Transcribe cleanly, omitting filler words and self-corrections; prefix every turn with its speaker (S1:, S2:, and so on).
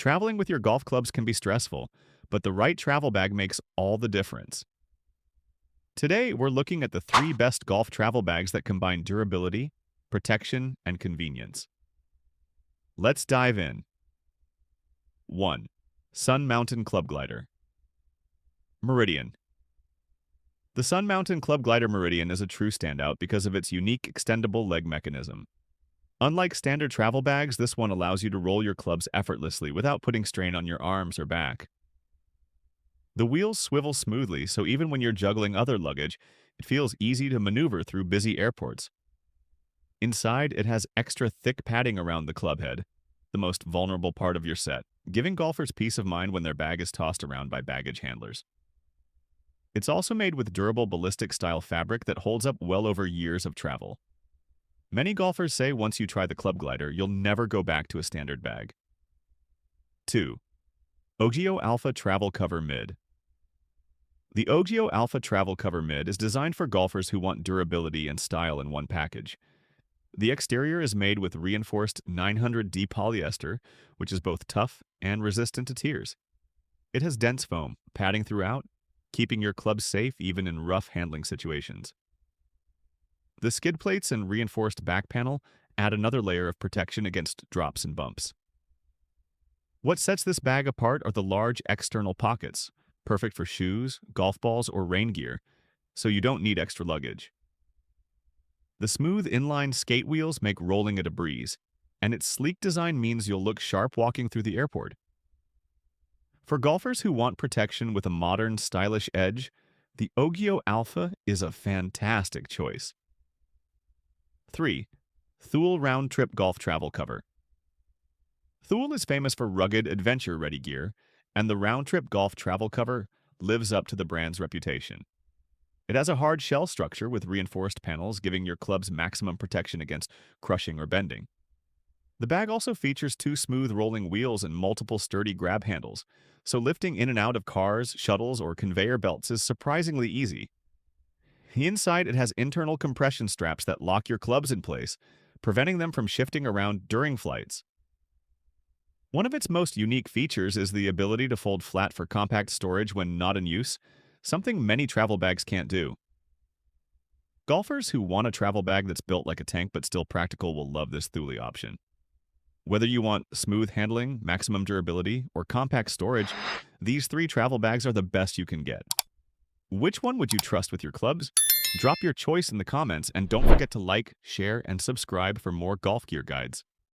S1: Traveling with your golf clubs can be stressful, but the right travel bag makes all the difference. Today, we're looking at the three best golf travel bags that combine durability, protection, and convenience. Let's dive in. 1. Sun Mountain ClubGlider Meridian. The Sun Mountain ClubGlider Meridian is a true standout because of its unique extendable leg mechanism. Unlike standard travel bags, this one allows you to roll your clubs effortlessly without putting strain on your arms or back. The wheels swivel smoothly, so even when you're juggling other luggage, it feels easy to maneuver through busy airports. Inside, it has extra thick padding around the club head, the most vulnerable part of your set, giving golfers peace of mind when their bag is tossed around by baggage handlers. It's also made with durable ballistic-style fabric that holds up well over years of travel. Many golfers say once you try the ClubGlider, you'll never go back to a standard bag. 2. Ogio Alpha Travel Cover Mid. The Ogio Alpha Travel Cover Mid is designed for golfers who want durability and style in one package. The exterior is made with reinforced 900D polyester, which is both tough and resistant to tears. It has dense foam, padding throughout, keeping your clubs safe even in rough handling situations. The skid plates and reinforced back panel add another layer of protection against drops and bumps. What sets this bag apart are the large external pockets, perfect for shoes, golf balls, or rain gear, so you don't need extra luggage. The smooth inline skate wheels make rolling it a breeze, and its sleek design means you'll look sharp walking through the airport. For golfers who want protection with a modern, stylish edge, the Ogio Alpha is a fantastic choice. 3. Thule RoundTrip Golf Travel Cover. Thule is famous for rugged, adventure-ready gear, and the RoundTrip Golf Travel Cover lives up to the brand's reputation. It has a hard shell structure with reinforced panels, giving your clubs maximum protection against crushing or bending. The bag also features two smooth rolling wheels and multiple sturdy grab handles, so lifting in and out of cars, shuttles, or conveyor belts is surprisingly easy. Inside, it has internal compression straps that lock your clubs in place, preventing them from shifting around during flights. One of its most unique features is the ability to fold flat for compact storage when not in use, something many travel bags can't do. Golfers who want a travel bag that's built like a tank but still practical will love this Thule option. Whether you want smooth handling, maximum durability, or compact storage, these three travel bags are the best you can get. Which one would you trust with your clubs? Drop your choice in the comments, and don't forget to like, share, and subscribe for more golf gear guides.